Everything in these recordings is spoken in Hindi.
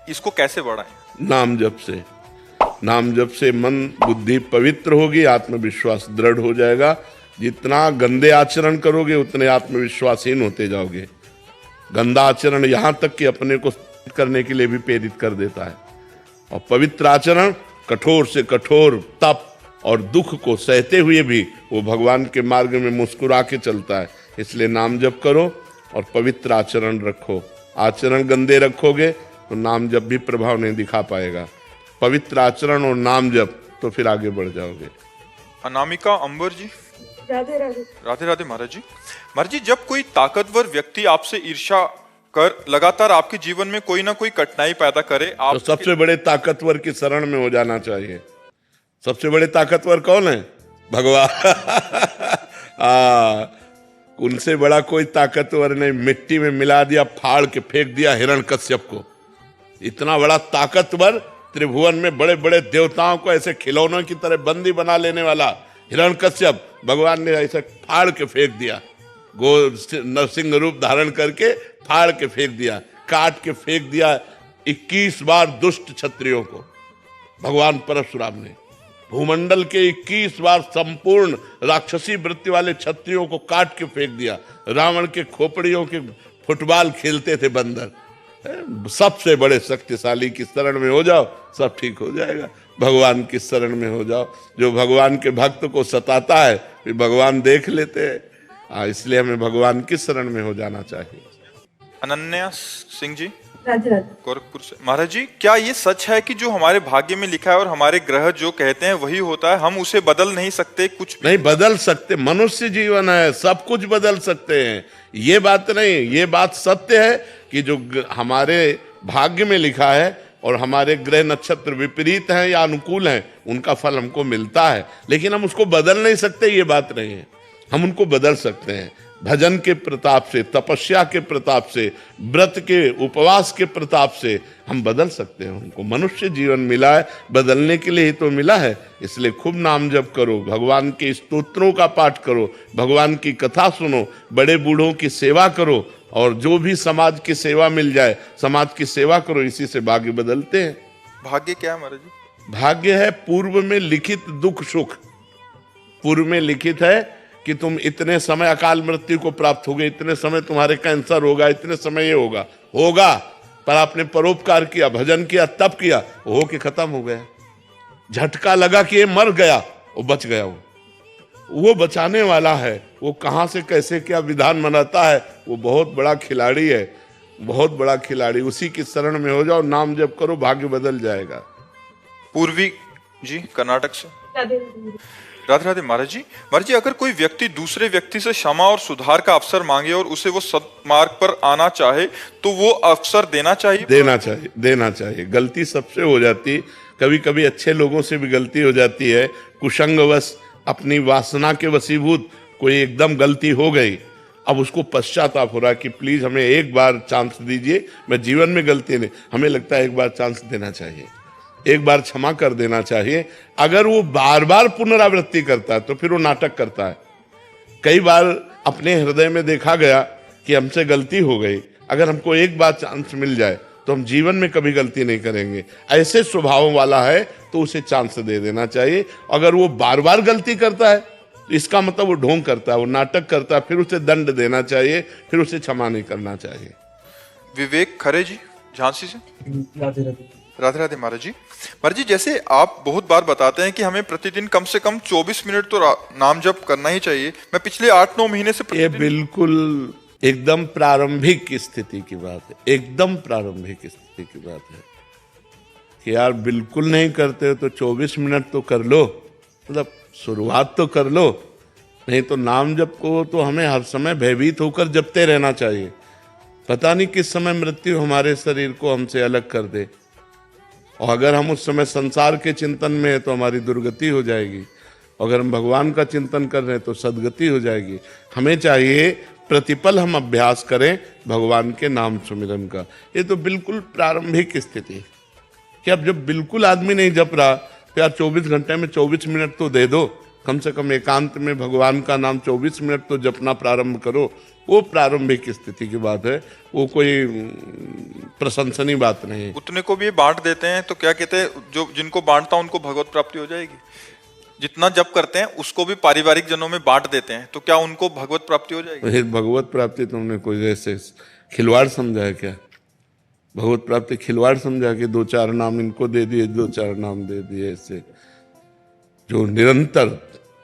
इसको कैसे बढ़ाएं? नाम जप से। नाम जप से मन बुद्धि पवित्र होगी, आत्मविश्वास दृढ़ हो जाएगा। जितना गंदे आचरण करोगे उतने आत्मविश्वासहीन होते जाओगे। गंदा आचरण यहां तक कि अपने को करने के लिए भी प्रेरित कर देता है, और पवित्र आचरण कठोर से कठोर तप और दुख को सहते हुए भी वो भगवान के मार्ग में मुस्कुरा के चलता है। इसलिए नाम जप करो और पवित्र आचरण रखो। आचरण गंदे रखोगे तो नाम जप भी प्रभाव नहीं दिखा पाएगा। पवित्र आचरण और नाम जप, तो फिर आगे बढ़ जाओगे। अनामिका अंबर जी, राधे राधे। राधे राधे महाराज जी। महाराज जी, जब कोई ताकतवर व्यक्ति आपसे ईर्ष्या कर लगातार आपके जीवन में कोई ना कोई कठिनाई पैदा करे, आप तो सबसे बड़े ताकतवर की शरण में हो जाना चाहिए। सबसे बड़े ताकतवर कौन है? भगवान। उनसे बड़ा कोई ताकतवर नहीं। मिट्टी में मिला दिया, फाड़ के फेंक दिया हिरण्यकश्यप को। इतना बड़ा ताकतवर, त्रिभुवन में बड़े बड़े देवताओं को ऐसे खिलौनों की तरह बंदी बना लेने वाला हिरण्यकश्यप, भगवान ने ऐसे फाड़ के फेंक दिया। नरसिंह रूप धारण करके फाड़ के फेंक दिया, काट के फेंक दिया 21 बार दुष्ट क्षत्रियों को। भगवान परशुराम ने भूमंडल के 21 बार संपूर्ण राक्षसी वृत्ति वाले क्षत्रियों को काट के फेंक दिया। रावण के खोपड़ियों के फुटबॉल खेलते थे बंदर। सबसे बड़े शक्तिशाली की शरण में हो जाओ, सब ठीक हो जाएगा। भगवान की शरण में हो जाओ। जो भगवान के भक्त को सताता है फिर भगवान देख लेते हैं। इसलिए हमें भगवान की शरण में हो जाना चाहिए। अनन्या सिंह जी, राधे राधे। गोरखपुर से। महाराज जी, क्या ये सच है कि जो हमारे भाग्य में लिखा है और हमारे ग्रह जो कहते हैं वही होता है, हम उसे बदल नहीं सकते? कुछ भी नहीं बदल सकते। मनुष्य जीवन है, सब कुछ बदल सकते हैं। ये बात नहीं, ये बात सत्य है कि जो हमारे भाग्य में लिखा है और हमारे ग्रह नक्षत्र विपरीत हैं या अनुकूल हैं, उनका फल हमको मिलता है, लेकिन हम उसको बदल नहीं सकते। ये बात नहीं है। हम उनको बदल सकते हैं भजन के प्रताप से, तपस्या के प्रताप से, व्रत के उपवास के प्रताप से हम बदल सकते हैं उनको। मनुष्य जीवन मिला है बदलने के लिए ही तो मिला है। इसलिए खूब नाम जप करो, भगवान के स्तोत्रों का पाठ करो, भगवान की कथा सुनो, बड़े बूढ़ों की सेवा करो, और जो भी समाज की सेवा मिल जाए समाज की सेवा करो। इसी से भाग्य बदलते हैं। भाग्य क्या है महाराज जी? भाग्य है पूर्व में लिखित दुख सुख। पूर्व में लिखित है कि तुम इतने समय अकाल मृत्यु को प्राप्त होगे, इतने समय तुम्हारे कैंसर होगा, इतने समय ये होगा। पर आपने परोपकार किया, भजन किया, तप किया, हो के खत्म हो गया। झटका लगा कि ये मर गया, वो बच गया। वो बचाने वाला है। वो कहां से कैसे क्या विधान बनाता है, वो बहुत बड़ा खिलाड़ी है, बहुत बड़ा खिलाड़ी। उसी की शरण में हो जाओ, नाम जप करो, भाग्य बदल जाएगा। पूर्वी जी, कर्नाटक से। राधे राधे। राधे राधे महाराज जी। महाराज जी, अगर कोई व्यक्ति दूसरे व्यक्ति से क्षमा और सुधार का अवसर मांगे और उसे वो सत्मार्ग पर आना चाहे, तो वो अवसर देना चाहिए? देना चाहिए। गलती सबसे हो जाती, कभी कभी अच्छे लोगों से भी गलती हो जाती है। कुसंगवश, अपनी वासना के वशीभूत कोई एकदम गलती हो गई, अब उसको पश्चाताप हो रहा है कि प्लीज हमें एक बार चांस दीजिए, मैं जीवन में गलती नहीं। हमें लगता है एक बार चांस देना चाहिए, एक बार क्षमा कर देना चाहिए। अगर वो बार बार पुनरावृत्ति करता है तो फिर वो नाटक करता है। कई बार अपने हृदय में देखा गया कि हमसे गलती हो गई, अगर हमको एक बार चांस मिल जाए तो हम जीवन में कभी गलती नहीं करेंगे। ऐसे स्वभाव वाला है तो उसे चांस दे देना चाहिए। अगर वो बार बार गलती करता है तो इसका मतलब वो ढोंग करता है, वो नाटक करता है, फिर उसे दंड देना चाहिए, फिर उसे क्षमा नहीं करना चाहिए। विवेक खरे जी, झांसी से। राधे राधे। राधे राधे महाराज जी। महाराज जी, जैसे आप बहुत बार बताते हैं कि हमें प्रतिदिन कम से कम 24 मिनट तो नाम जप करना ही चाहिए। मैं पिछले 8-9 महीने से ये बिल्कुल एकदम प्रारंभिक स्थिति की बात है, एकदम प्रारंभिक स्थिति की बात है कि यार बिल्कुल नहीं करते हो तो 24 मिनट तो कर लो, मतलब शुरुआत तो कर लो। नहीं तो नाम जप को तो हमें हर समय भयभीत होकर जपते रहना चाहिए। पता नहीं किस समय मृत्यु हमारे शरीर को हमसे अलग कर दे, और अगर हम उस समय संसार के चिंतन में है तो हमारी दुर्गति हो जाएगी, अगर हम भगवान का चिंतन कर रहे हैं तो सदगति हो जाएगी। हमें चाहिए प्रतिपल हम अभ्यास करें भगवान के नाम सुमिरन का। ये तो बिल्कुल प्रारंभिक स्थिति कि अब जब बिल्कुल आदमी नहीं जप रहा तो यार 24 घंटे में 24 मिनट तो दे दो, कम से कम एकांत में भगवान का नाम 24 मिनट तो जपना प्रारंभ करो। वो प्रारंभिक स्थिति की बात है, वो कोई प्रशंसनीय बात नहीं है। उतने को भी ये बांट देते हैं तो क्या कहते हैं, जो जिनको बांटता उनको भगवत प्राप्ति हो जाएगी? जितना जप करते हैं उसको भी पारिवारिक जनों में बांट देते हैं तो क्या उनको भगवत प्राप्ति हो जाएगी? ये भगवत प्राप्ति तुमने कोई ऐसे खिलवाड़ समझा है क्या? भगवत प्राप्ति खिलवाड़ समझा कि 2-4 नाम इनको दे दिए, 2-4 नाम दे दिए। ऐसे जो निरंतर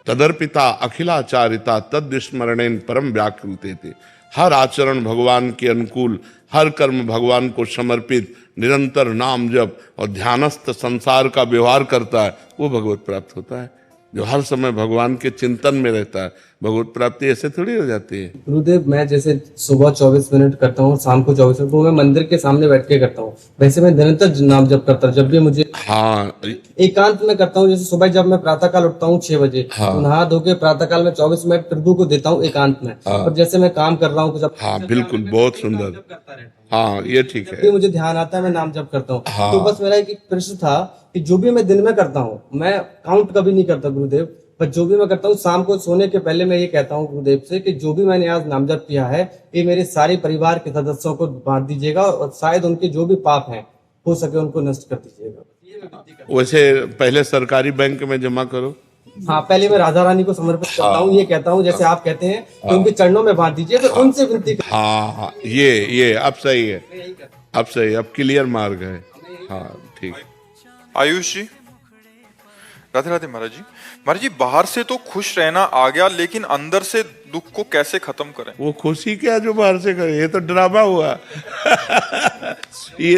तदर्पिता अखिलाचारिता तद स्मरणेन परम व्याकुलते थे, हर आचरण भगवान के अनुकूल, हर कर्म भगवान को समर्पित, निरंतर नाम जप और ध्यानस्थ संसार का व्यवहार करता है, वो भगवत प्राप्त होता है। जो हर समय भगवान के चिंतन में रहता है, भगवत प्राप्ति ऐसे थोड़ी हो जाती है। गुरुदेव, मैं जैसे सुबह 24 मिनट करता हूँ, शाम को 24 मिनट, वो मैं मंदिर के सामने बैठ के करता हूँ। वैसे मैं निरंतर नाम जप करता हूँ, जब भी मुझे हाँ, एकांत में करता हूँ। जैसे सुबह जब मैं प्रातः काल उठता हूँ 6 बजे, तो नहा धो के प्रातः काल में 24 मिनट प्रभु को देता हूँ एकांत में। और जैसे मैं काम कर रहा हूँ कुछ, हाँ बिल्कुल, बहुत सुंदर। हाँ ये ठीक जब है। भी मुझे ध्यान आता है मैं नाम जप करता हूँ। तो बस मेरा एक प्रश्न था कि जो भी मैं दिन में करता हूँ, मैं काउंट कभी नहीं करता गुरुदेव, पर जो भी मैं करता हूँ शाम को सोने के पहले मैं ये कहता हूँ गुरुदेव से कि जो भी मैंने आज नाम जप किया है, ये मेरे सारे परिवार के सदस्यों को बांट दीजिएगा और शायद उनके जो भी पाप हैं हो सके उनको नष्ट कर दीजिएगा। वैसे पहले सरकारी बैंक में जमा करो। हाँ, पहले मैं राधा रानी को समर्पित करता हूँ, ये कहता हूँ जैसे आप कहते हैं कि उनके चरणों में बांट दीजिए, फिर उनसे विनती कर। हाँ ये अब सही है, अब सही, अब क्लियर मार्ग है। हाँ ठीक। आयुष जी, राधे राधे महाराज जी। महाराज जी, बाहर से तो खुश रहना आ गया, लेकिन अंदर से दुख को कैसे खत्म करें? वो खुशी क्या जो बाहर से करे, ये तो ड्रामा हुआ। ये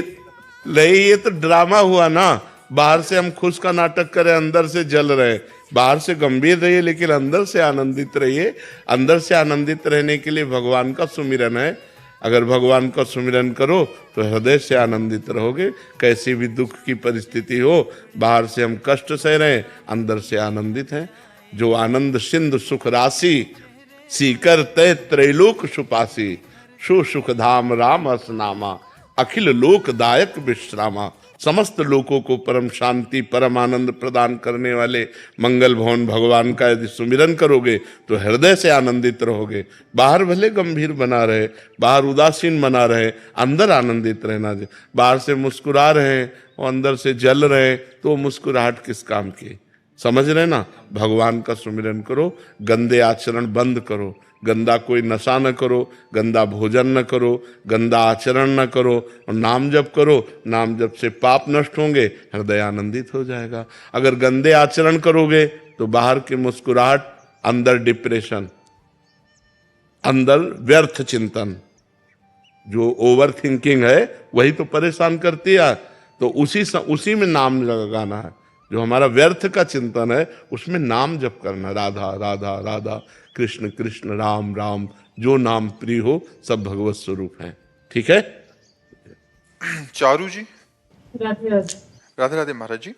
नहीं, ये तो ड्रामा हुआ ना। बाहर से हम खुश का नाटक करें, अंदर से जल रहे। बाहर से गंभीर रहिए लेकिन अंदर से आनंदित रहिए। अंदर से आनंदित रहने के लिए भगवान का सुमिरन है। अगर भगवान का सुमिरन करो तो हृदय से आनंदित रहोगे। कैसी भी दुख की परिस्थिति हो, बाहर से हम कष्ट सह रहे हैं, अंदर से आनंदित हैं। जो आनंद सिंधु सुख राशि, सीकर तय त्रैलोक सुपासी, सु सुख धाम राम असनामा, अखिल लोकदायक विश्रामा। समस्त लोगों को परम शांति, परम आनंद प्रदान करने वाले मंगल भवन भगवान का यदि सुमिरन करोगे तो हृदय से आनंदित रहोगे। बाहर भले गंभीर बना रहे, बाहर उदासीन बना रहे, अंदर आनंदित रहना। बाहर से मुस्कुरा रहे हैं और अंदर से जल रहे हैं, तो मुस्कुराहट किस काम की? समझ रहे ना? भगवान का सुमिरन करो, गंदे आचरण बंद करो, गंदा कोई नशा न करो, गंदा भोजन न करो, गंदा आचरण न करो, और नाम जप करो। नाम जप से पाप नष्ट होंगे, हृदय आनंदित हो जाएगा। अगर गंदे आचरण करोगे तो बाहर की मुस्कुराहट, अंदर डिप्रेशन, अंदर व्यर्थ चिंतन, जो ओवर थिंकिंग है वही तो परेशान करती है। तो उसी में नाम लगाना है। जो हमारा व्यर्थ का चिंतन है उसमें नाम जप करना, राधा राधा राधा, कृष्ण कृष्ण राम राम। जो नाम प्रिय हो सब भगवत स्वरूप हैं। ठीक है। चारू जी, राधे राधे। राधे राधे महाराज जी।